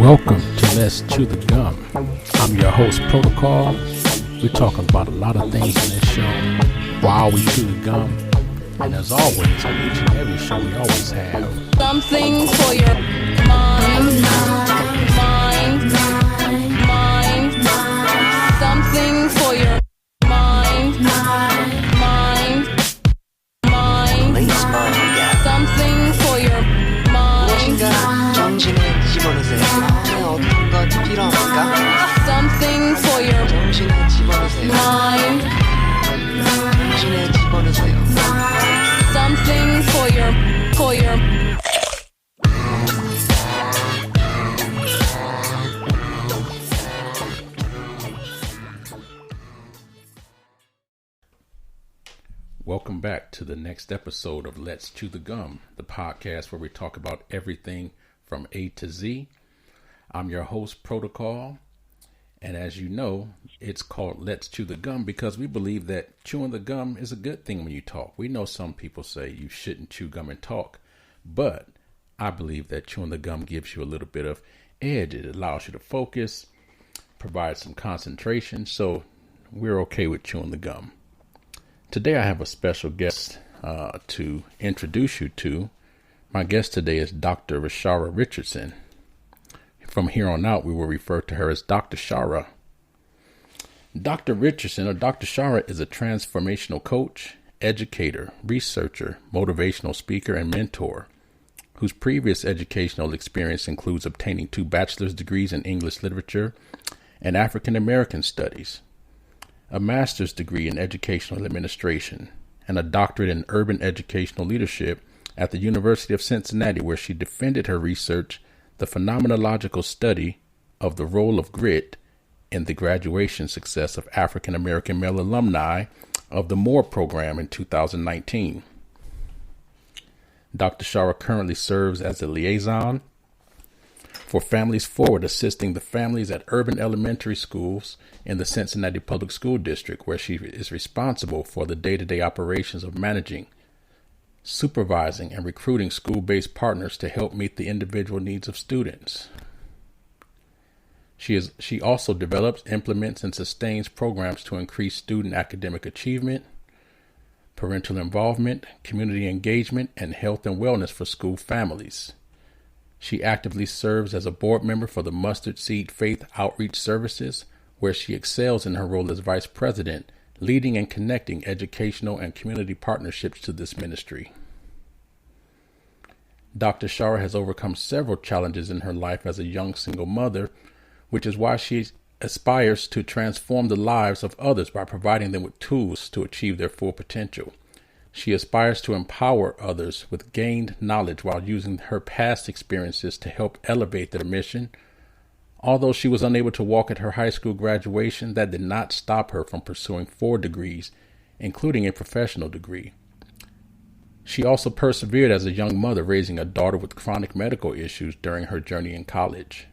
Welcome to Let's Chew the Gum. I'm your host, Protocol. We're talking about a lot of things in this show while we chew the gum. And as always, on each and every show, we always have something for your mind. Something for your mind. Something for your mind. 정신을 집어넣으세요. 어떤 것 필요합니까? Something for your 정신을 집어넣으세요. mind. 정신을 집어넣으세요. Something for your Welcome back to the next episode of Let's Chew the Gum, the podcast where we talk about everything from A to Z. I'm your host, Protocol, and as you know, it's called Let's Chew the Gum because we believe that chewing the gum is a good thing when you talk. We know some people say you shouldn't chew gum and talk, but I believe that chewing the gum gives you a little bit of edge. It allows you to focus, provides some concentration, so we're okay with chewing the gum. Today I have a special guest to introduce you to. My guest today is Dr. Richara Richardson. From here on out, we will refer to her as Dr. Chara. Dr. Richardson, or Dr. Chara, is a transformational coach, educator, researcher, motivational speaker, and mentor, whose previous educational experience includes obtaining 2 bachelor's degrees in English literature and African American studies, a master's degree in educational administration, and a doctorate in urban educational leadership at the University of Cincinnati, where she defended her research, the phenomenological study of the role of grit in the graduation success of African American male alumni of the Moore program in 2019. Dr. Chara currently serves as a liaison for Families Forward, assisting the families at urban elementary schools in the Cincinnati Public School District, where she is responsible for the day-to-day operations of managing, supervising, and recruiting school-based partners to help meet the individual needs of students. She also develops, implements, and sustains programs to increase student academic achievement, parental involvement, community engagement, and health and wellness for school families. She actively serves as a board member for the Mustard Seed Faith Outreach Services, where she excels in her role as vice president, leading and connecting educational and community partnerships to this ministry. Dr. Chara has overcome several challenges in her life as a young single mother, which is why she aspires to transform the lives of others by providing them with tools to achieve their full potential. She aspires to empower others with gained knowledge while using her past experiences to help elevate their mission. Although she was unable to walk at her high school graduation, that did not stop her from pursuing 4 degrees, including a professional degree. She also persevered as a young mother, raising a daughter with chronic medical issues during her journey in college.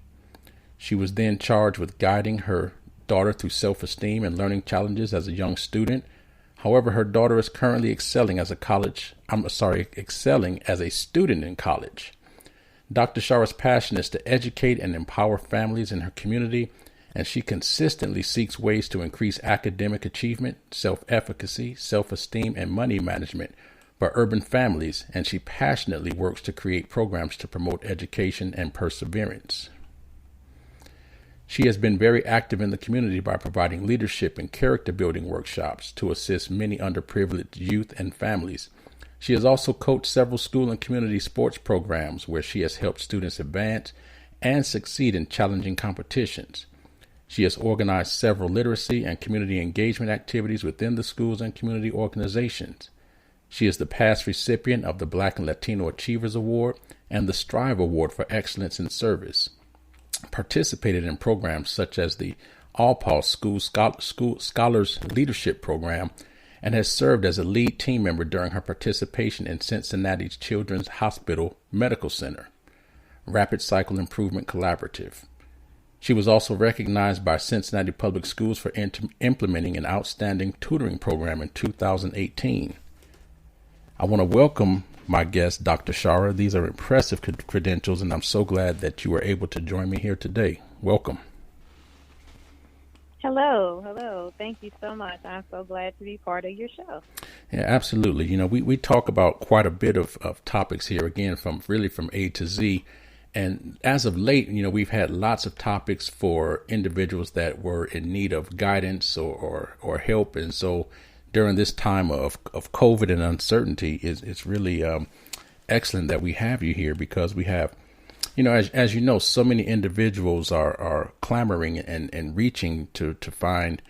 She was then charged with guiding her daughter through self-esteem and learning challenges as a young student. However, her daughter is currently excelling as a student in college. Dr. Chara's passion is to educate and empower families in her community, and she consistently seeks ways to increase academic achievement, self-efficacy, self-esteem, and money management for urban families, and she passionately works to create programs to promote education and perseverance. She has been very active in the community by providing leadership and character building workshops to assist many underprivileged youth and families. She has also coached several school and community sports programs where she has helped students advance and succeed in challenging competitions. She has organized several literacy and community engagement activities within the schools and community organizations. She is the past recipient of the Black and Latino Achievers Award and the Strive Award for Excellence in Service. Participated in programs such as the All-Paul School Scholars Leadership Program, and has served as a lead team member during her participation in Cincinnati's Children's Hospital Medical Center, Rapid Cycle Improvement Collaborative. She was also recognized by Cincinnati Public Schools for implementing an outstanding tutoring program in 2018. I want to welcome my guest, Dr. Chara. These are impressive credentials, and I'm so glad that you were able to join me here today. Welcome. Hello. Thank you so much. I'm so glad to be part of your show. Yeah, absolutely. You know, we talk about quite a bit of topics here, again, from A to Z. And as of late, you know, we've had lots of topics for individuals that were in need of guidance or help. And so during this time of COVID and uncertainty, it's really excellent that we have you here, because we have, you know, as you know, so many individuals are clamoring and reaching to find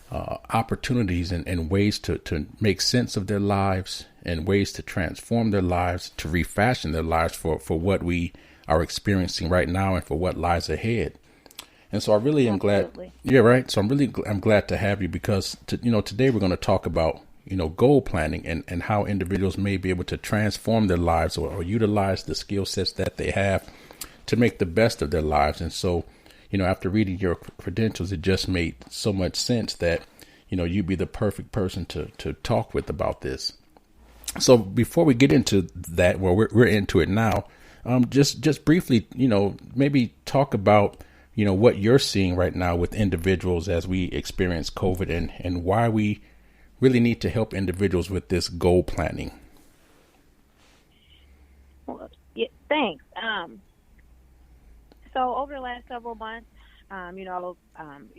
opportunities and ways to make sense of their lives, and ways to transform their lives, to refashion their lives for what we are experiencing right now and for what lies ahead. And so I really am glad. Yeah, right. So I'm glad to have you, because today we're going to talk about, you know, goal planning and how individuals may be able to transform their lives or utilize the skill sets that they have to make the best of their lives. And so, you know, after reading your credentials, it just made so much sense that, you know, you'd be the perfect person to talk with about this. So before we get into that, well, we're into it now. Just briefly, you know, maybe talk about, you know, what you're seeing right now with individuals as we experience COVID, and why we really need to help individuals with this goal planning. Well, yeah, thanks. So over the last several months,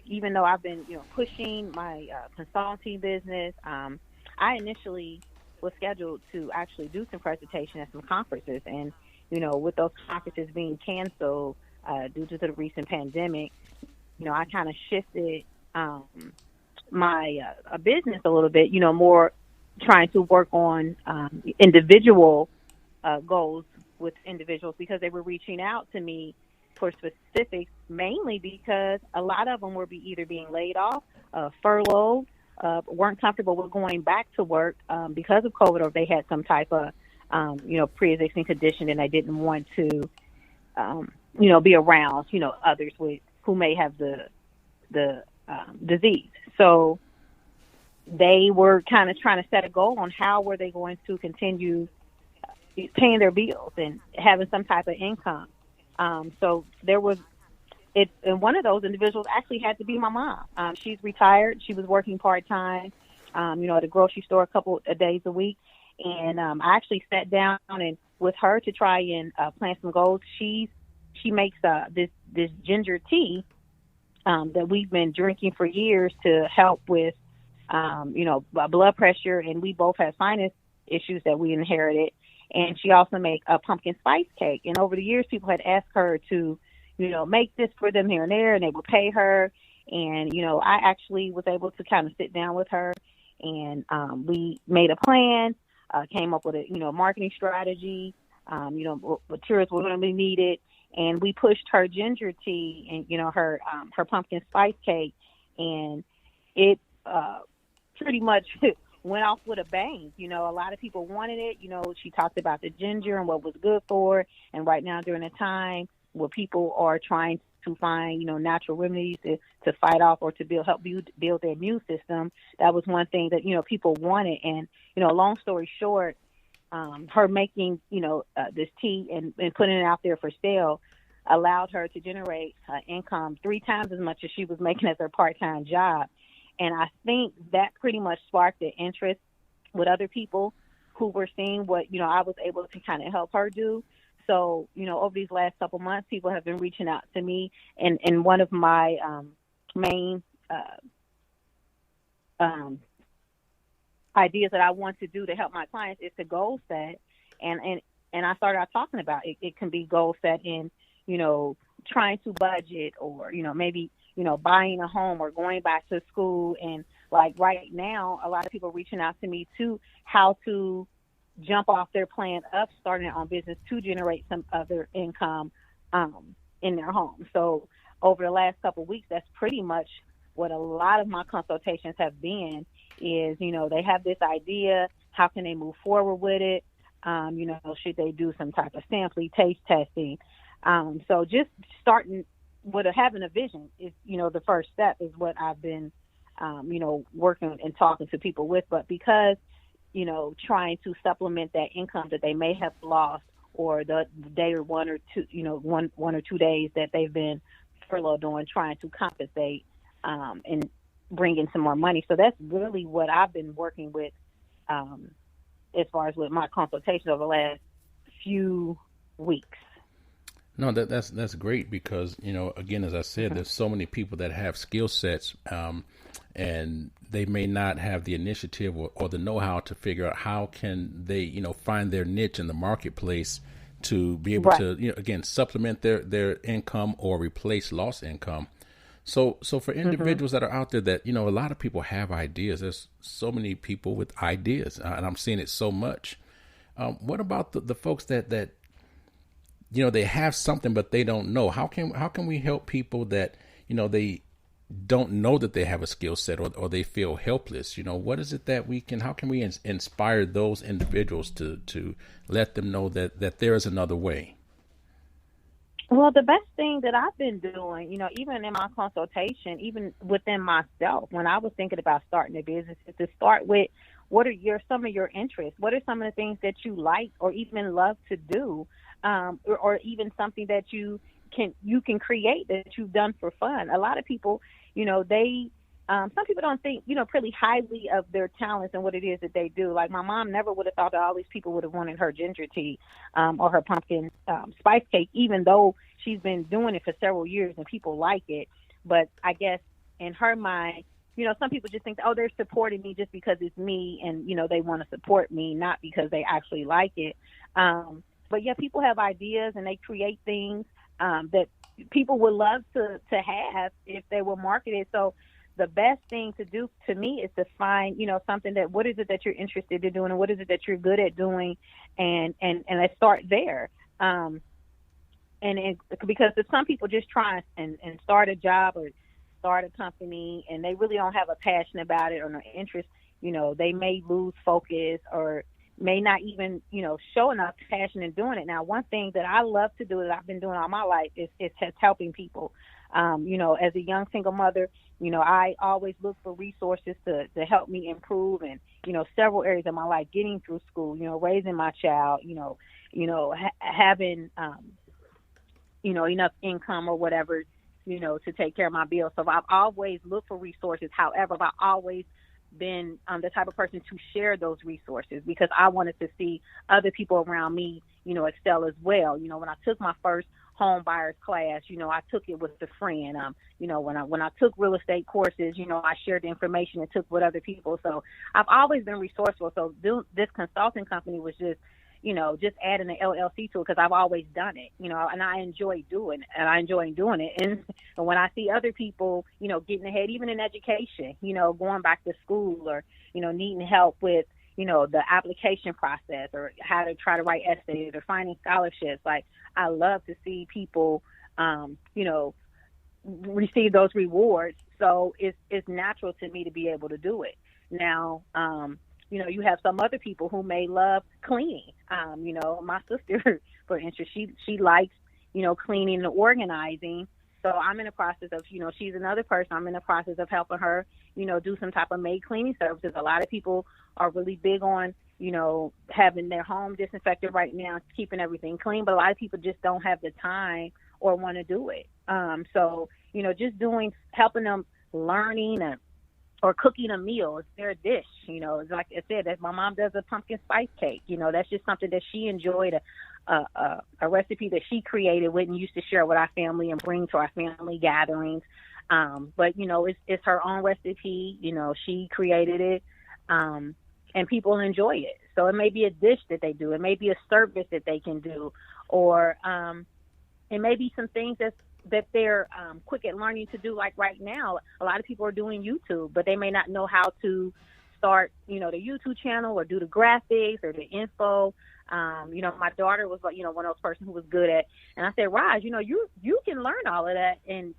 even though I've been, you know, pushing my consulting business, I initially was scheduled to actually do some presentation at some conferences, and you know, with those conferences being canceled due to the recent pandemic, you know, I kind of shifted my business a little bit, you know, more trying to work on individual goals with individuals, because they were reaching out to me for specifics, mainly because a lot of them were either being laid off, furloughed, weren't comfortable with going back to work because of COVID, or they had some type of pre-existing condition, and I didn't want to, be around, you know, others who may have the disease. So they were kind of trying to set a goal on how were they going to continue paying their bills and having some type of income. So there was and one of those individuals actually had to be my mom. She's retired. She was working part-time, at a grocery store a couple of days a week. And I actually sat down and with her to try and plan some goals. She makes this ginger tea that we've been drinking for years to help with, blood pressure. And we both have sinus issues that we inherited. And she also makes a pumpkin spice cake. And over the years, people had asked her to, make this for them here and there, and they would pay her. And, I actually was able to kind of sit down with her, and we made a plan. Came up with a, marketing strategy, materials were going to be needed. And we pushed her ginger tea and, her pumpkin spice cake. And it pretty much went off with a bang. A lot of people wanted it. She talked about the ginger and what was good for it. And right now during a time where people are trying to find, natural remedies to fight off or to help build their immune system, that was one thing that, people wanted. And, long story short, her making, this tea and putting it out there for sale allowed her to generate income 3 times as much as she was making as her part-time job. And I think that pretty much sparked the interest with other people who were seeing what, I was able to kind of help her do. So, over these last couple months, people have been reaching out to me. And one of my main ideas that I want to do to help my clients is to goal set. And I started out talking about it can be goal set in, trying to budget or, maybe, buying a home or going back to school. And like right now, a lot of people are reaching out to me too, how to jump off their plan up, starting their own business to generate some other income in their home. So over the last couple of weeks, that's pretty much what a lot of my consultations have been is, they have this idea, how can they move forward with it? Should they do some type of sampling, taste testing? So just starting with having a vision is, the first step is what I've been, working and talking to people with. But because trying to supplement that income that they may have lost, or the day or one or two, one or 2 days that they've been furloughed on, trying to compensate and bring in some more money. So that's really what I've been working with as far as with my consultations over the last few weeks. No, that's great because, again, as I said, there's so many people that have skill sets and they may not have the initiative or the know-how to figure out how can they, find their niche in the marketplace to be able to, again, supplement their income or replace lost income. So for individuals that are out there that, a lot of people have ideas. There's so many people with ideas, and I'm seeing it so much. What about the folks that they have something, but they don't know? How can we help people that, they don't know that they have a skill set or they feel helpless? What is it that how can we inspire those individuals to let them know that there is another way? Well, the best thing that I've been doing, even in my consultation, even within myself, when I was thinking about starting a business, is to start with what are some of your interests? What are some of the things that you like or even love to do, or even something that you can create that you've done for fun? A lot of people, some people don't think, pretty highly of their talents and what it is that they do. Like my mom never would have thought that all these people would have wanted her ginger tea or her pumpkin spice cake, even though she's been doing it for several years and people like it. But I guess in her mind, some people just think, they're supporting me just because it's me and, they want to support me, not because they actually like it. But yeah, people have ideas and they create things that people would love to have if they were marketed. So the best thing to do to me is to find, something that, what is it that you're interested in doing and what is it that you're good at doing, and let's start there. Because if some people just try and start a job or start a company and they really don't have a passion about it or no interest, they may lose focus or may not even, show enough passion in doing it. Now, one thing that I love to do that I've been doing all my life is helping people. As a young single mother, I always look for resources to help me improve and, several areas of my life, getting through school, raising my child, having, enough income or whatever, to take care of my bills. So I've always looked for resources. However, I've always been the type of person to share those resources because I wanted to see other people around me, excel as well. When I took my first home buyers class, I took it with a friend. When I took real estate courses, I shared the information and took with other people. So I've always been resourceful. So this consulting company was just adding an LLC to it because I've always done it, and I enjoy doing it. And when I see other people, getting ahead, even in education, going back to school or, needing help with, the application process or how to try to write essays or finding scholarships, like I love to see people, receive those rewards. So it's natural to me to be able to do it. Now, you have some other people who may love cleaning. My sister, for instance, she likes, cleaning and organizing. So I'm in the process of, she's another person. I'm in the process of helping her, do some type of maid cleaning services. A lot of people are really big on, having their home disinfected right now, keeping everything clean. But a lot of people just don't have the time or want to do it. So, just helping them learning or cooking a meal. It's their dish, it's like I said, that my mom does a pumpkin spice cake. That's just something that she enjoyed, a recipe that she created and used to share with our family and bring to our family gatherings. But, it's her own recipe, she created it, and people enjoy it. So it may be a dish that they do. It may be a service that they can do, or it may be some things that they're quick at learning to do. Like right now, a lot of people are doing YouTube, but they may not know how to start, the YouTube channel or do the graphics or the info. My daughter was like, one of those persons who was good at, and I said, Raj, you can learn all of that and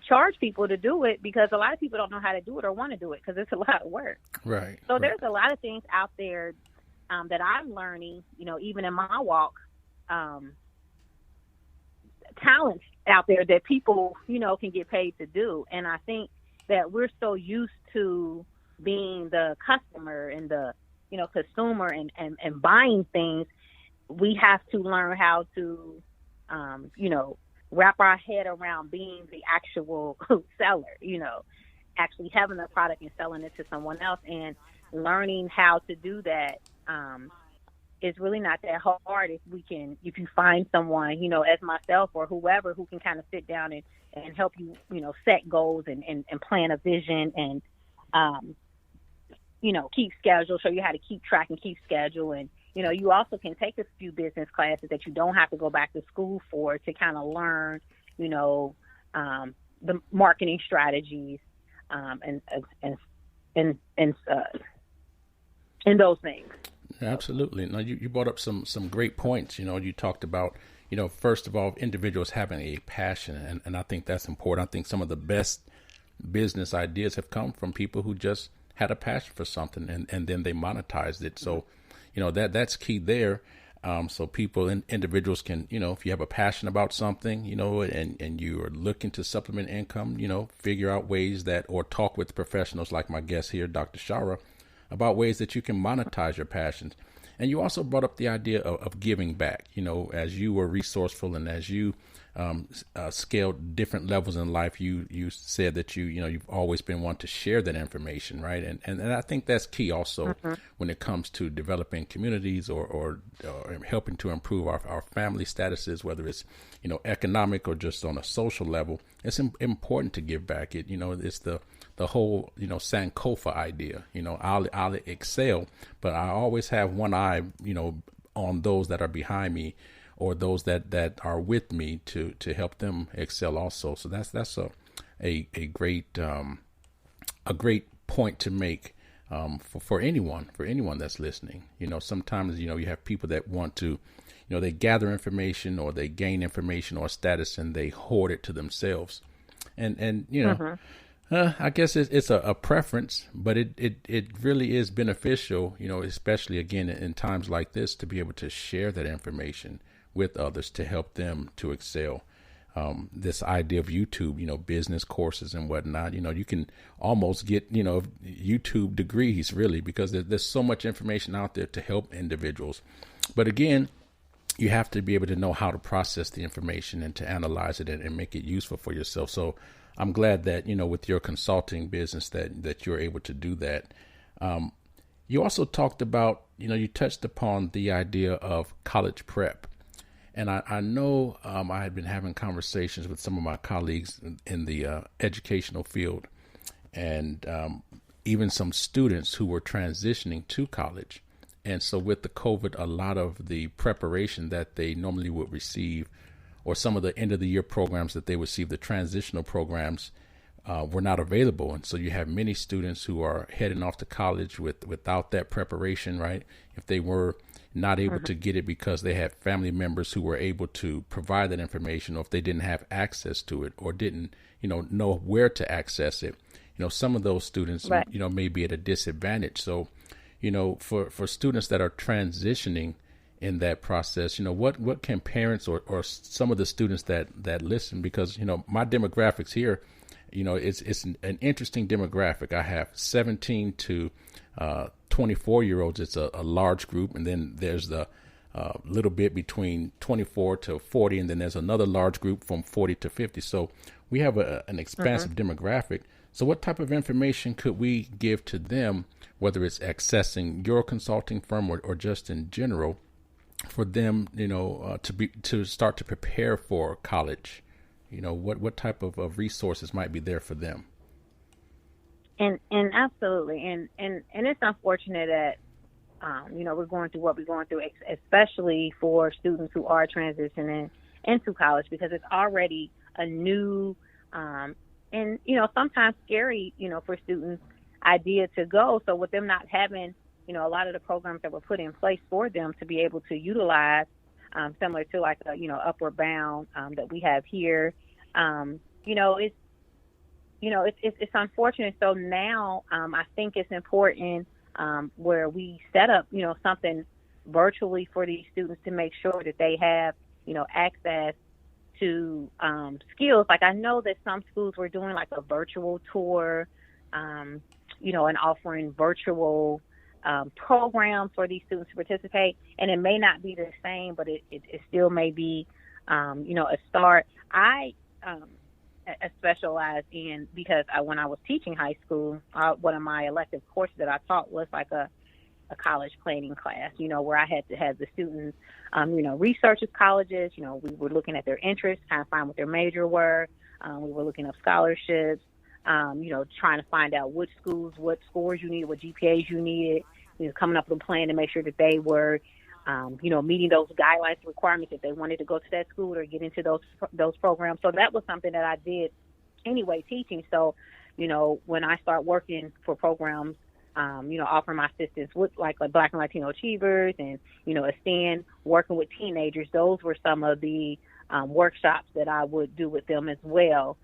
charge people to do it, because a lot of people don't know how to do it or want to do it because it's a lot of work. Right. So there's a lot of things out there that I'm learning, even in my walk, talents out there that people, can get paid to do. And I think that we're so used to being the customer and the consumer and buying things, we have to learn how to, wrap our head around being the actual seller, actually having a product and selling it to someone else, and learning how to do that is really not that hard if you find someone, as myself or whoever, who can kind of sit down and help you, set goals and plan a vision and, keep schedule, show you how to keep track and keep schedule. And, you also can take a few business classes that you don't have to go back to school for to kind of learn, the marketing strategies and those things. Absolutely. Now, you brought up some great points. You talked about, first of all, individuals having a passion, and I think that's important. I think some of the best business ideas have come from people who just had a passion for something, and then they monetized it. So, that's key there. So people and individuals can, if you have a passion about something, and you are looking to supplement income, figure out ways or talk with professionals like my guest here, Dr. Chara, about ways that you can monetize your passions. And you also brought up the idea of giving back, as you were resourceful and as you scaled different levels in life, you said that you've always been one to share that information, right? And I think that's key also when it comes to developing communities or helping to improve our family statuses, whether it's, economic or just on a social level. It's important to give back. It's the whole, Sankofa idea, I'll excel, but I always have one eye, on those that are behind me or those that are with me to help them excel also. So that's a great point to make for anyone that's listening. Sometimes, you have people that want to, they gather information or they gain information or status and they hoard it to themselves. And I guess it's a preference, but it really is beneficial, especially again in times like this, to be able to share that information with others to help them to excel. This idea of YouTube, business courses and whatnot, you can almost get, YouTube degrees really, because there's so much information out there to help individuals. But again, you have to be able to know how to process the information and to analyze it and make it useful for yourself. So I'm glad that, with your consulting business that you're able to do that. You also talked about, you touched upon the idea of college prep. And I know I had been having conversations with some of my colleagues in the educational field and even some students who were transitioning to college. And so with the COVID, a lot of the preparation that they normally would receive or some of the end of the year programs that they receive, the transitional programs, were not available. And so you have many students who are heading off to college without that preparation, right? If they were not able to get it because they had family members who were able to provide that information, or if they didn't have access to it or didn't, know where to access it, some of those students, right, may be at a disadvantage. So, for students that are transitioning in that process, what can parents or some of the students that listen, because, my demographics here, it's an interesting demographic. I have 17 to 24-year-olds. It's a large group. And then there's the little bit between 24 to 40. And then there's another large group from 40 to 50. So we have an expansive demographic. So what type of information could we give to them, whether it's accessing your consulting firm or just in general, for them, to start to prepare for college? What type of resources might be there for them? And absolutely. And it's unfortunate that, we're going through what we're going through, especially for students who are transitioning into college, because it's already a new, and, sometimes scary, for students idea to go. So with them not having, a lot of the programs that were put in place for them to be able to utilize, similar to like a, Upward Bound that we have here, it's unfortunate. So now I think it's important where we set up, something virtually for these students to make sure that they have, access to skills. Like I know that some schools were doing like a virtual tour, and offering virtual programs for these students to participate, and it may not be the same, but it still may be, a start. I specialize in, because when I was teaching high school, one of my elective courses that I taught was like a college planning class, where I had to have the students, research with colleges. We were looking at their interests, kind of find what their major were. We were looking up scholarships, trying to find out which schools, what scores you needed, what GPAs you needed, coming up with a plan to make sure that they were, meeting those guidelines, requirements if they wanted to go to that school or get into those programs. So that was something that I did anyway, teaching. So, when I start working for programs, offering my assistance with like Black and Latino achievers and, Ascend, working with teenagers, those were some of the workshops that I would do with them as well.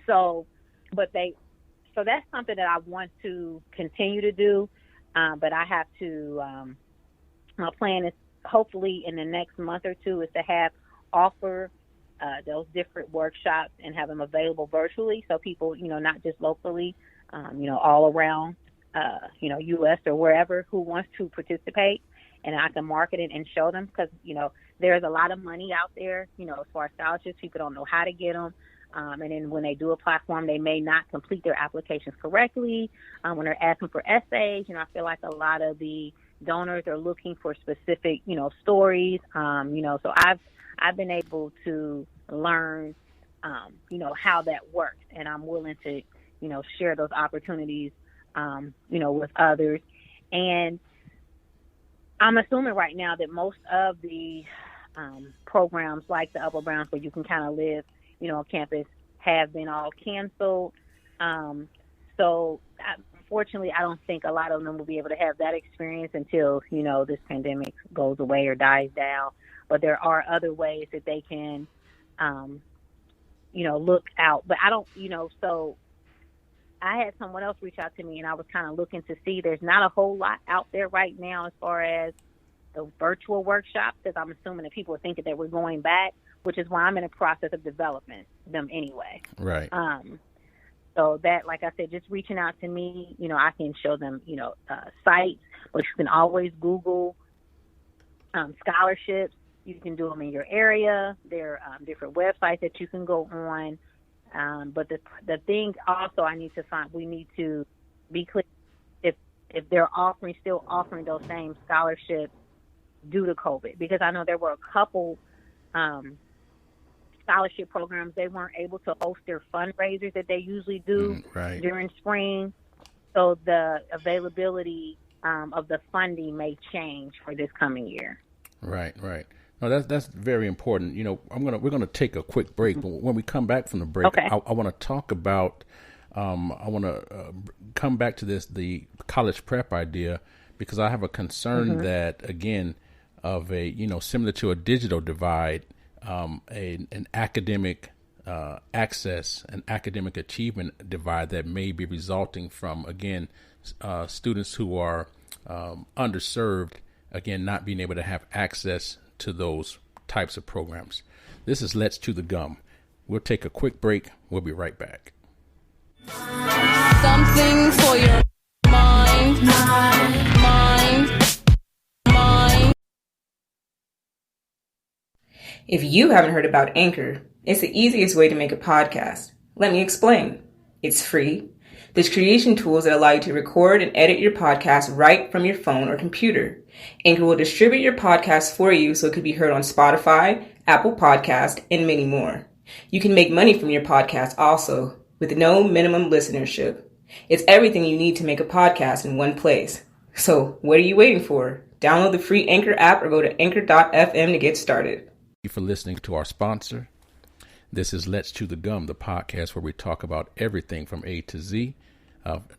So that's something that I want to continue to do. But I have to, my plan is hopefully in the next month or two is to offer those different workshops and have them available virtually. So people, not just locally, all around, U.S. or wherever who wants to participate, and I can market it and show them, because, there's a lot of money out there, as far as scholarships. People don't know how to get them. And then when they do a platform, they may not complete their applications correctly. When they're asking for essays, I feel like a lot of the donors are looking for specific, stories. So I've been able to learn, how that works, and I'm willing to, share those opportunities, with others. And I'm assuming right now that most of the programs like the Upper Browns, where you can kind of live, on campus, have been all canceled. So unfortunately, I don't think a lot of them will be able to have that experience until, this pandemic goes away or dies down. But there are other ways that they can, look out. But I don't, so I had someone else reach out to me, and I was kind of looking to see, there's not a whole lot out there right now as far as the virtual workshops, because I'm assuming that people are thinking that we're going back, which is why I'm in the process of developing them anyway. Right. So that, like I said, just reaching out to me, I can show them, sites, but you can always Google scholarships. You can do them in your area. There are different websites that you can go on. But the thing also we need to be clear if they're still offering those same scholarships due to COVID, because I know there were a couple scholarship programs. They weren't able to host their fundraisers that they usually do during spring. So the availability of the funding may change for this coming year. Right. No, that's very important. We're gonna take a quick break, but when we come back from the break, okay. I want to talk about. I want to come back to the college prep idea, because I have a concern that, again, of a similar to a digital divide, an academic access, an academic achievement divide that may be resulting from, again, students who are underserved, again, not being able to have access to those types of programs. This is Let's Chew the Gum. We'll take a quick break. We'll be right back. Something for your mind. If you haven't heard about Anchor, it's the easiest way to make a podcast. Let me explain. It's free. There's creation tools that allow you to record and edit your podcast right from your phone or computer. Anchor will distribute your podcast for you so it could be heard on Spotify, Apple Podcast, and many more. You can make money from your podcast also, with no minimum listenership. It's everything you need to make a podcast in one place. So what are you waiting for? Download the free Anchor app or go to anchor.fm to get started. Thank you for listening to our sponsor. This is Let's Chew the Gum, the podcast where we talk about everything from A to Z.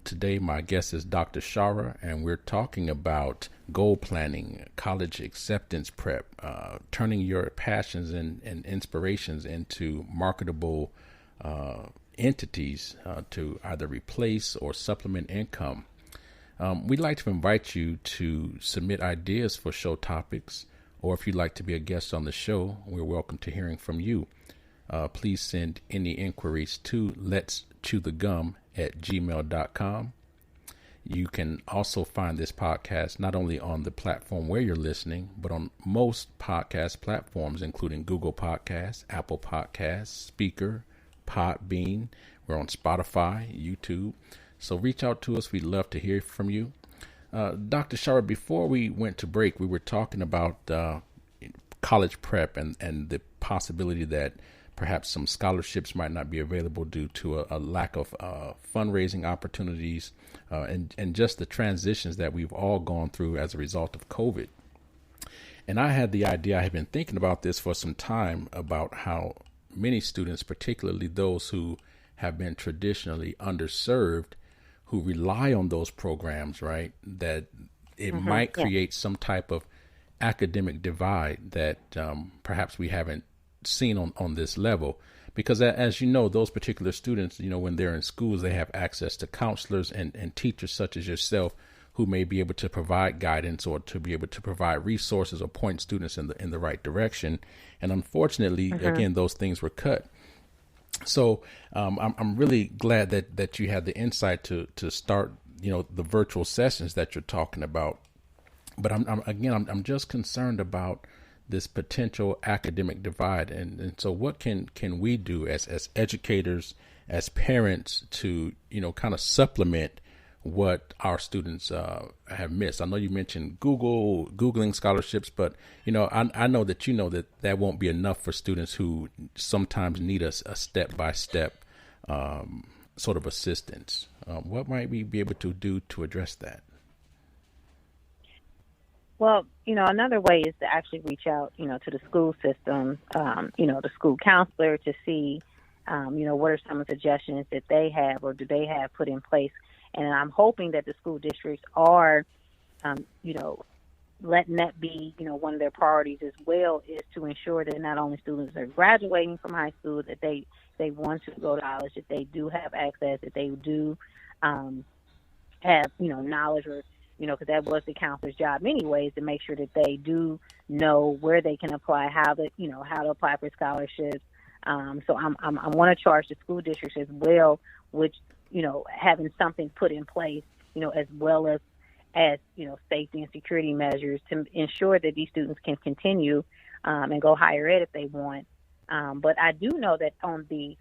Today, my guest is Dr. Chara, and we're talking about goal planning, college acceptance prep, turning your passions and inspirations into marketable entities to either replace or supplement income. We'd like to invite you to submit ideas for show topics, or if you'd like to be a guest on the show, we're welcome to hearing from you. Please send any inquiries to letschewthegum@gmail.com. You can also find this podcast not only on the platform where you're listening, but on most podcast platforms, including Google Podcasts, Apple Podcasts, Speaker, Podbean. We're on Spotify, YouTube. So reach out to us. We'd love to hear from you. Dr. Chara, before we went to break, we were talking about college prep and the possibility that perhaps some scholarships might not be available due to a lack of fundraising opportunities and just the transitions that we've all gone through as a result of COVID. And I had the idea, I had been thinking about this for some time, about how many students, particularly those who have been traditionally underserved, who rely on those programs, right, that it might create some type of academic divide that perhaps we haven't seen on this level. Because as you know, those particular students, when they're in schools, they have access to counselors and teachers such as yourself who may be able to provide guidance or to be able to provide resources or point students in the right direction. And unfortunately, again, those things were cut. So I'm really glad that you had the insight to start, the virtual sessions that you're talking about. But I'm just concerned about this potential academic divide. And so what can we do as educators, as parents to, kind of supplement what our students have missed? I know you mentioned Googling scholarships, but, I know that won't be enough for students who sometimes need a step-by-step sort of assistance. What might we be able to do to address that? Well, another way is to actually reach out, to the school system, the school counselor to see, what are some of the suggestions that they have or do they have put in place. And I'm hoping that the school districts are, letting that be, one of their priorities as well, is to ensure that not only students are graduating from high school, that they want to go to college, that they do have access, that they do have, knowledge or, because that was the counselor's job anyways, to make sure that they do know where they can apply, how to apply for scholarships. So I want to charge the school districts as well, which, having something put in place, as well as safety and security measures to ensure that these students can continue and go higher ed if they want. But I do know that on the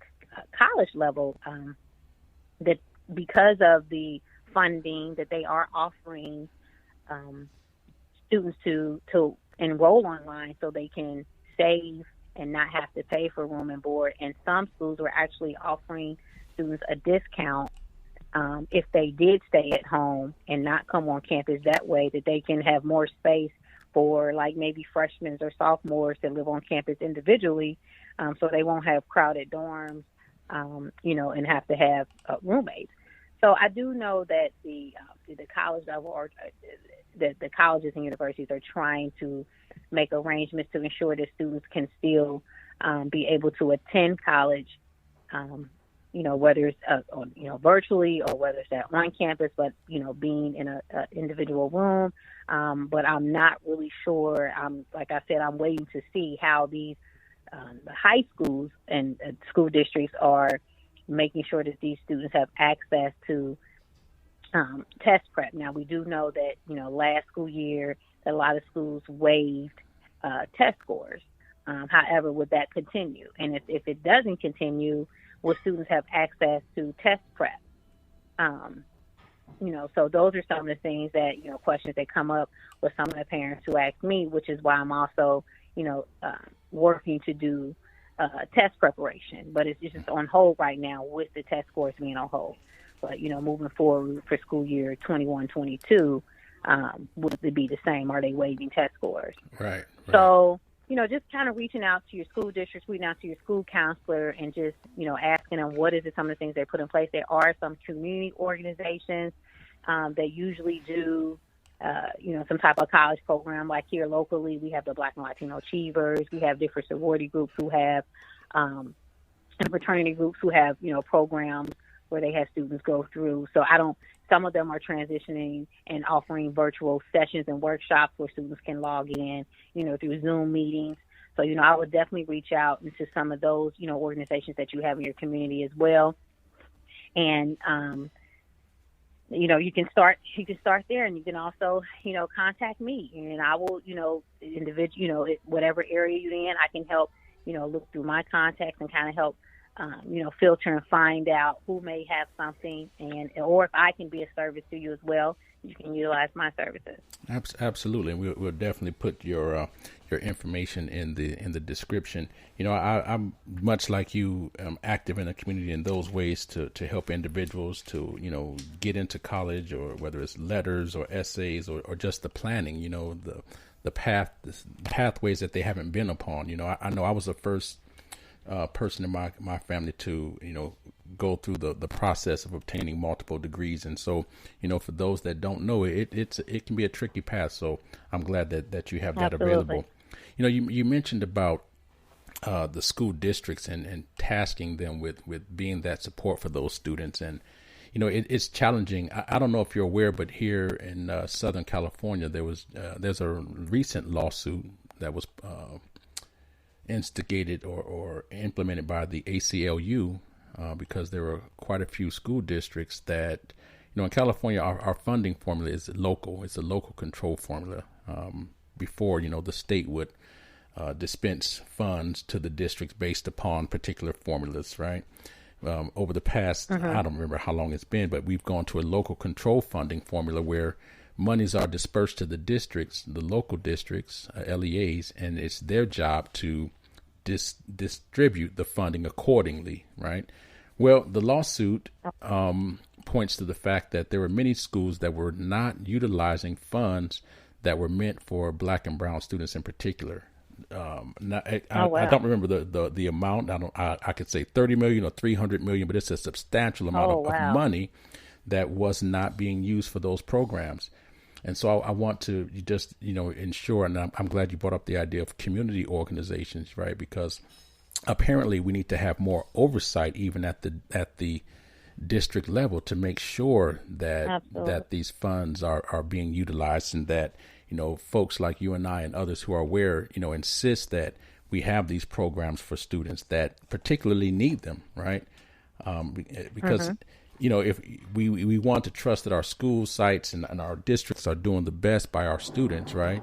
college level, that because of the funding that they are offering students to enroll online so they can save and not have to pay for room and board. And some schools were actually offering students a discount if they did stay at home and not come on campus, that way that they can have more space for like maybe freshmen or sophomores to live on campus individually, so they won't have crowded dorms, and have to have roommates. So I do know that the college level or the colleges and universities are trying to make arrangements to ensure that students can still be able to attend college, whether it's virtually or whether it's on campus, but being in a individual room. But I'm not really sure. Like I said, I'm waiting to see how these the high schools and school districts are making sure that these students have access to test prep. Now, we do know that, last school year, a lot of schools waived test scores. However, would that continue? And if it doesn't continue, will students have access to test prep? So those are some of the things that, questions that come up with some of the parents who ask me, which is why I'm also, working to do test preparation, but it's just on hold right now with the test scores being on hold. But, moving forward for school year 21-22, would it be the same? Are they waiving test scores? Right. So, just kind of reaching out to your school districts, reaching out to your school counselor and just, asking them what is it, some of the things they put in place. There are some community organizations that usually do, some type of college program. Like here locally, we have the Black and Latino Achievers. We have different sorority groups who have, and fraternity groups who have, programs where they have students go through. So some of them are transitioning and offering virtual sessions and workshops where students can log in, through Zoom meetings. So, I would definitely reach out into some of those, organizations that you have in your community as well. And, you can start there, and you can also, contact me, and I will, whatever area you're in, I can help, look through my contacts and kind of help, filter and find out who may have something, or if I can be a service to you as well, you can utilize my services. Absolutely, and we'll definitely put your information in the description. I'm much like you, active in the community in those ways to help individuals to get into college, or whether it's letters or essays or just the planning. The pathways that they haven't been upon. I know I was the first person in my family to go through the process of obtaining multiple degrees, and so for those that don't know, it can be a tricky path. So I'm glad that you have that available. You mentioned about the school districts and tasking them with being that support for those students, and it's challenging. I don't know if you're aware, but here in Southern California, there's a recent lawsuit that was instigated or implemented by the ACLU, because there were quite a few school districts that, in California, our funding formula is local. It's a local control formula. Before, the state would dispense funds to the districts based upon particular formulas, right? Over the past, I don't remember how long it's been, but we've gone to a local control funding formula where monies are dispersed to the districts, the local districts, LEAs, and it's their job to distribute the funding accordingly, right? Well, the lawsuit points to the fact that there were many schools that were not utilizing funds that were meant for Black and brown students in particular. I don't remember the amount. I could say 30 million or 300 million, but it's a substantial amount of money that was not being used for those programs. And so I want to just, ensure, and I'm glad you brought up the idea of community organizations, right? Because apparently we need to have more oversight even at the district level to make sure that these funds are being utilized, and that, folks like you and I and others who are aware, insist that we have these programs for students that particularly need them, right? Because if we want to trust that our school sites and our districts are doing the best by our students, right?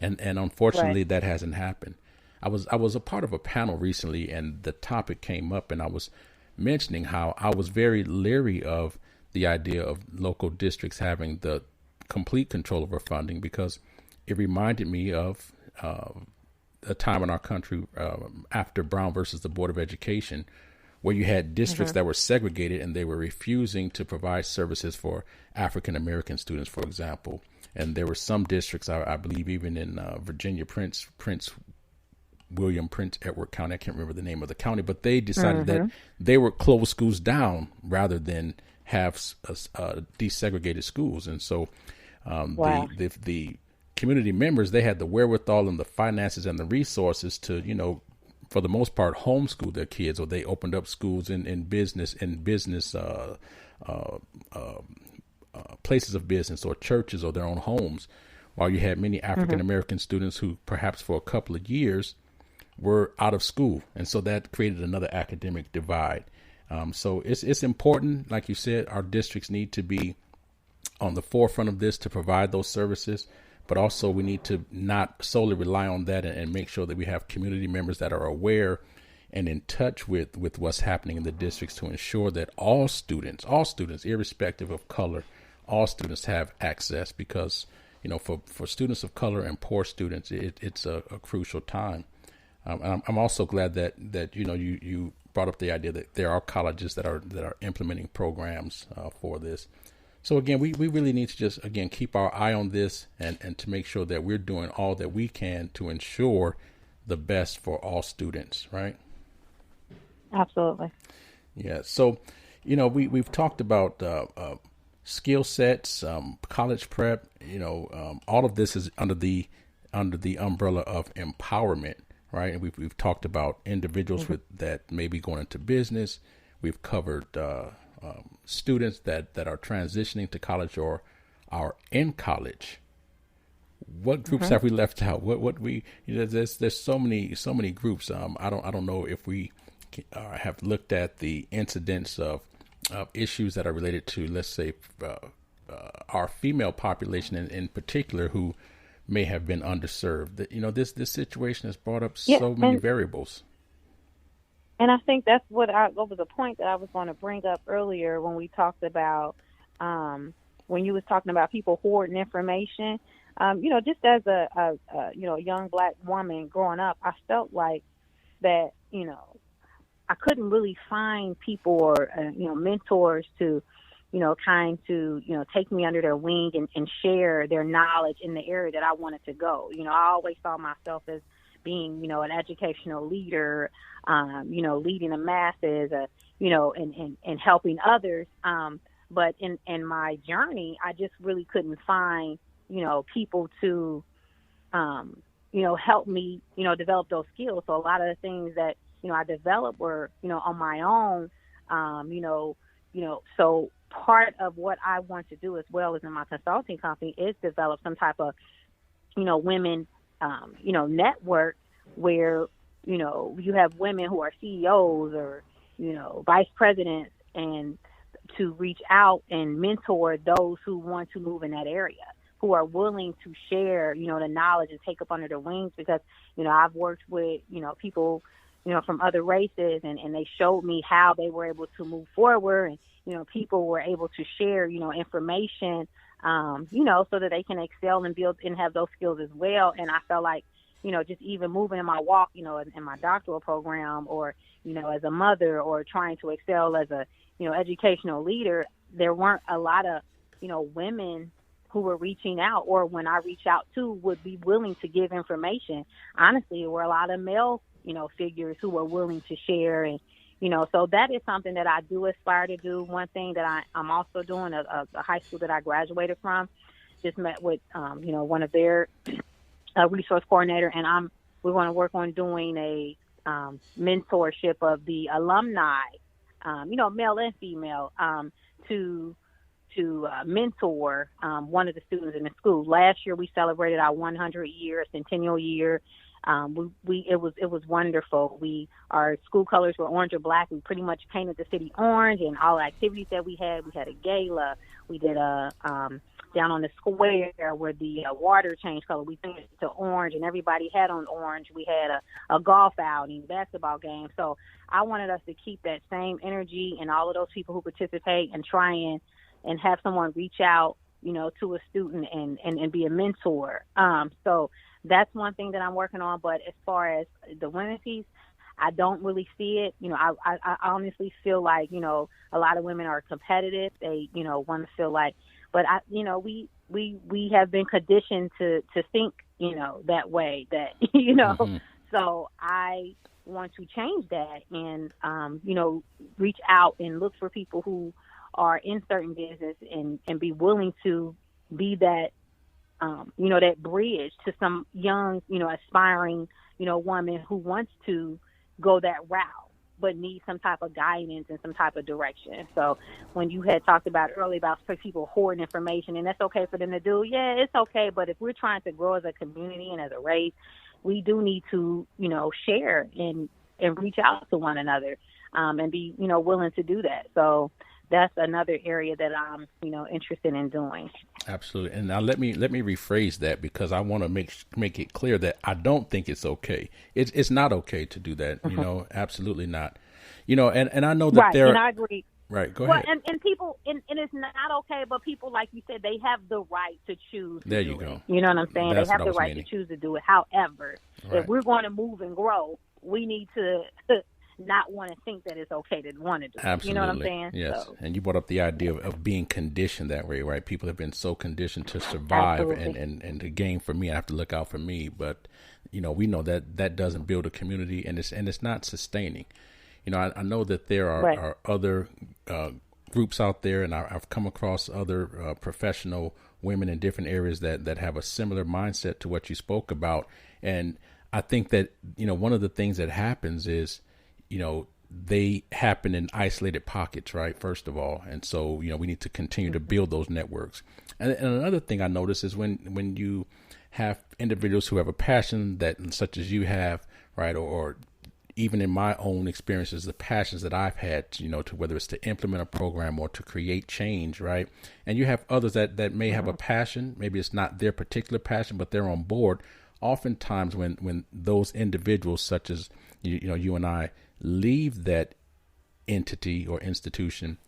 And unfortunately, that hasn't happened. I was a part of a panel recently, and the topic came up, and I was mentioning how I was very leery of the idea of local districts having the complete control over funding, because it reminded me of a time in our country after Brown versus the Board of Education, where you had districts that were segregated and they were refusing to provide services for African American students, for example. And there were some districts, I believe even in Virginia, Prince Edward County, I can't remember the name of the county, but they decided that they would close schools down rather than have desegregated schools. And so the community members, they had the wherewithal and the finances and the resources to, for the most part, homeschool their kids, or they opened up schools in business places of business, or churches, or their own homes, while you had many African American students who perhaps for a couple of years were out of school. And so that created another academic divide. So it's important, like you said, our districts need to be on the forefront of this to provide those services, but also we need to not solely rely on that, and make sure that we have community members that are aware and in touch with what's happening in the districts to ensure that all students, irrespective of color, all students have access, because, for students of color and poor students, it's a crucial time. I'm also glad that you brought up the idea that there are colleges that are implementing programs for this. So again, we really need to just, again, keep our eye on this and to make sure that we're doing all that we can to ensure the best for all students, right? Absolutely. Yeah. So, we've talked about skill sets, college prep, all of this is under the umbrella of empowerment, right? And we've talked about individuals that may be going into business. We've covered students that are transitioning to college or are in college. What groups have we left out? There's so many groups. I don't know if we have looked at the incidence of issues that are related to, let's say, our female population in particular, who may have been underserved. That, this situation has brought up so many variables. And I think that's what over the point that I was going to bring up earlier when we talked about when you was talking about people hoarding information. Just as a young Black woman growing up, I felt like that, I couldn't really find people or, mentors to, take me under their wing and share their knowledge in the area that I wanted to go. I always saw myself as being, an educational leader, leading the masses, and helping others. But in my journey, I just really couldn't find, people to, help me, develop those skills. So a lot of the things that, I developed were, on my own, so part of what I want to do as well as in my consulting company is develop some type of, women, network where, you have women who are CEOs or, vice presidents, and to reach out and mentor those who want to move in that area, who are willing to share, the knowledge and take up under their wings. Because, I've worked with, people, from other races, and they showed me how they were able to move forward, and, people were able to share, information, so that they can excel and build and have those skills as well. And I felt like, just even moving in my walk, in my doctoral program, or, as a mother, or trying to excel as a, educational leader, there weren't a lot of, women who were reaching out, or when I reach out to, would be willing to give information. Honestly, there were a lot of male, figures who were willing to share. And, so that is something that I do aspire to do. One thing that I'm also doing, a high school that I graduated from, just met with, one of their resource coordinator, and we're going to work on doing a mentorship of the alumni, male and female, to mentor one of the students in the school. Last year we celebrated our 100-year centennial year. It was wonderful. Our school colors were orange or black. We pretty much painted the city orange, and all the activities that we had a gala. We did a down on the square where the water changed color. We changed it to orange, and everybody had on orange. We had a golf outing, basketball game. So I wanted us to keep that same energy, and all of those people who participate, and try and have someone reach out, to a student and be a mentor. So that's one thing that I'm working on. But as far as the women piece, I don't really see it. I honestly feel like, a lot of women are competitive. They, want to feel like, but we have been conditioned to think, that way, that, Mm-hmm. So I want to change that and, reach out and look for people who are in certain business and be willing to be that, that bridge to some young, aspiring, woman who wants to go that route, but needs some type of guidance and some type of direction. So when you had talked about earlier about people hoarding information, and that's okay for them to do, yeah, it's okay. But if we're trying to grow as a community and as a race, we do need to, share and reach out to one another, and be, willing to do that. So that's another area that I'm, interested in doing. Absolutely. And now let me rephrase that, because I want to make it clear that I don't think it's okay. It's not okay to do that. Mm-hmm. Absolutely not. And I know that right, and I agree. Right. Go well, ahead. And people, and it's not okay, but people, like you said, they have the right to choose. There you go. You know what I'm saying? That's they have the right meaning. to choose to do it. However, Right. if we're going to move and grow, we need to not want to think that it's okay to want to do it. Absolutely. You know what I'm saying? Yes. So. And you brought up the idea of being conditioned that way, right? People have been so conditioned to survive and to gain for me. I have to look out for me. But, we know that doesn't build a community, and it's not sustaining. I know that there are other groups out there, and I've come across other professional women in different areas that have a similar mindset to what you spoke about. And I think that, one of the things that happens is, they happen in isolated pockets, right? First of all. And so, we need to continue to build those networks. And another thing I notice is when you have individuals who have a passion that such as you have, right? Or even in my own experiences, the passions that I've had, to whether it's to implement a program or to create change, right? And you have others that may have a passion, maybe it's not their particular passion, but they're on board. Oftentimes when those individuals such as, you and I leave that entity or institution,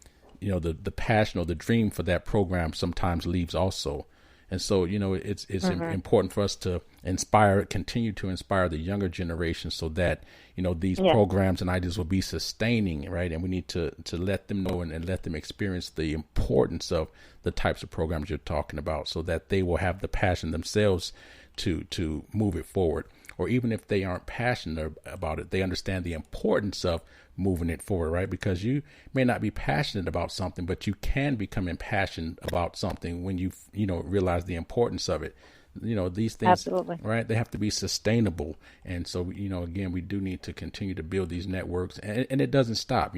the passion or the dream for that program sometimes leaves also. And so, it's important for us to continue to inspire the younger generation so that, these programs and ideas will be sustaining, right? And we need to let them know and let them experience the importance of the types of programs you're talking about so that they will have the passion themselves to move it forward. Or even if they aren't passionate about it, they understand the importance of moving it forward, right? Because you may not be passionate about something, but you can become impassioned about something when you realize the importance of it. These things, absolutely, right? They have to be sustainable. And so, again, we do need to continue to build these networks, and it doesn't stop,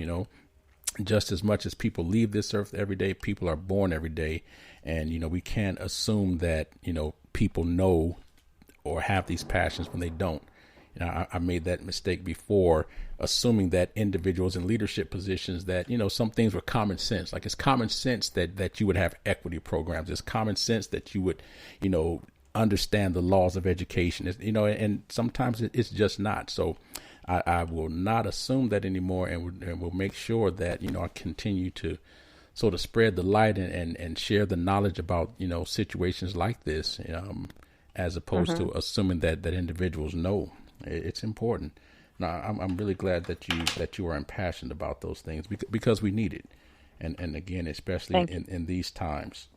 just as much as people leave this earth every day, people are born every day. And, we can't assume that, people know or have these passions when they don't. I made that mistake before, assuming that individuals in leadership positions that, some things were common sense. Like it's common sense that you would have equity programs. It's common sense that you would, understand the laws of education, and sometimes it's just not. So I will not assume that anymore, and we'll make sure that, I continue to sort of spread the light and share the knowledge about, situations like this, as opposed to assuming that individuals know. It's important. Now, I'm really glad that you are impassioned about those things because we need it, and again, especially in these times.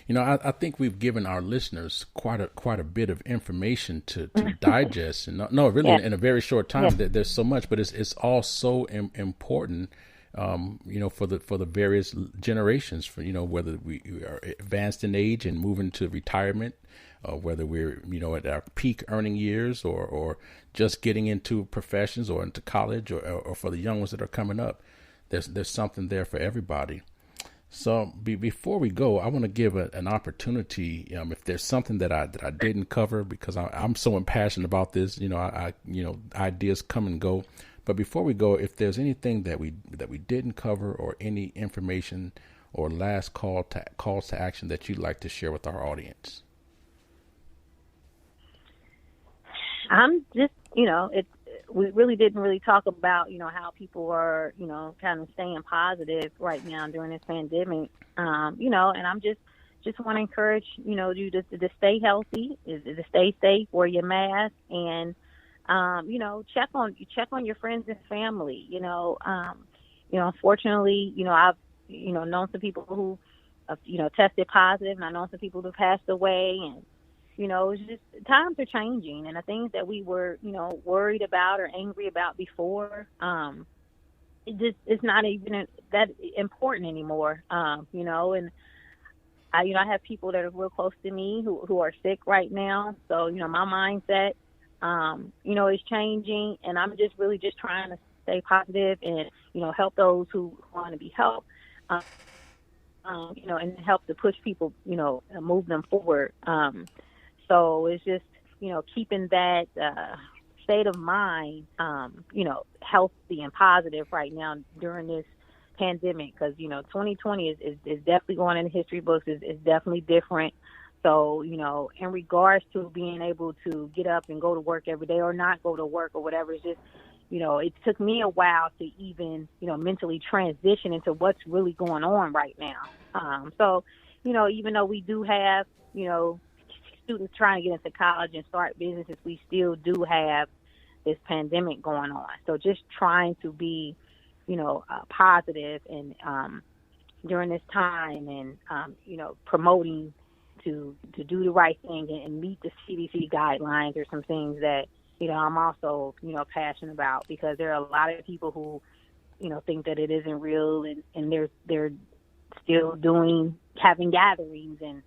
I think we've given our listeners quite a bit of information to digest, and in a very short time. There's so much, but it's all so important. For the various generations, whether we are advanced in age and moving to retirement, whether we're, at our peak earning years or just getting into professions or into college or for the young ones that are coming up, there's something there for everybody. So before we go, I want to give an opportunity. If there's something that I didn't cover, because I'm so impassioned about this, ideas come and go. But before we go, if there's anything that we didn't cover or any information or last calls to action that you'd like to share with our audience. I'm just, we really didn't really talk about, how people are, kind of staying positive right now during this pandemic, and I'm just want to encourage, you to stay healthy, to stay safe, wear your mask, and check on your friends and family. Unfortunately, I've known some people who have tested positive, and I know some people who have passed away, and it's just times are changing, and the things that we were worried about or angry about before, it's not even that important anymore. And I have people that are real close to me who are sick right now, so my mindset is changing, and I'm just really just trying to stay positive and, help those who want to be helped, and help to push people, move them forward. So it's just, keeping that state of mind, healthy and positive right now during this pandemic, because, 2020 is definitely going in the history books, is definitely different. So, in regards to being able to get up and go to work every day or not go to work or whatever, it's just, it took me a while to even, mentally transition into what's really going on right now. So, even though we do have, students trying to get into college and start businesses, we still do have this pandemic going on. So just trying to be, positive and during this time, and, promoting to do the right thing and meet the CDC guidelines are some things that, I'm also, passionate about, because there are a lot of people who, think that it isn't real, and they're still having gatherings and,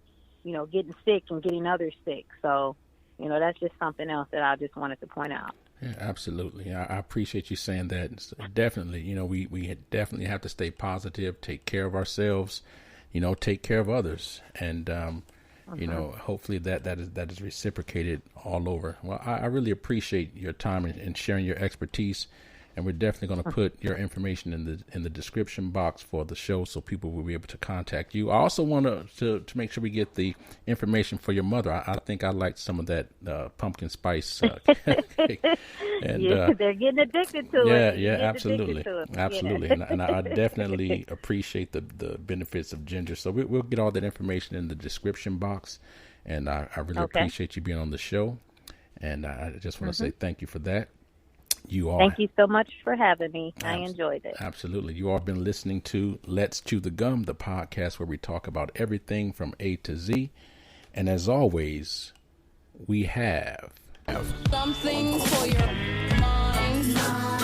getting sick and getting others sick. So, that's just something else that I just wanted to point out. Yeah, absolutely. I appreciate you saying that. Definitely, we definitely have to stay positive, take care of ourselves, take care of others. And, hopefully that is reciprocated all over. Well, I really appreciate your time and sharing your expertise. And we're definitely going to put your information in the description box for the show so people will be able to contact you. I also want to make sure we get the information for your mother. I think I liked some of that pumpkin spice cake. And, they're getting addicted to it. Yeah, absolutely. Absolutely. And I definitely appreciate the benefits of ginger. So we'll get all that information in the description box. And I really appreciate you being on the show. And I just want to say thank you for that. Thank you so much for having me. I enjoyed it. Absolutely. You all been listening to Let's Chew the Gum, the podcast where we talk about everything from A to Z. And as always, we have something for your mind.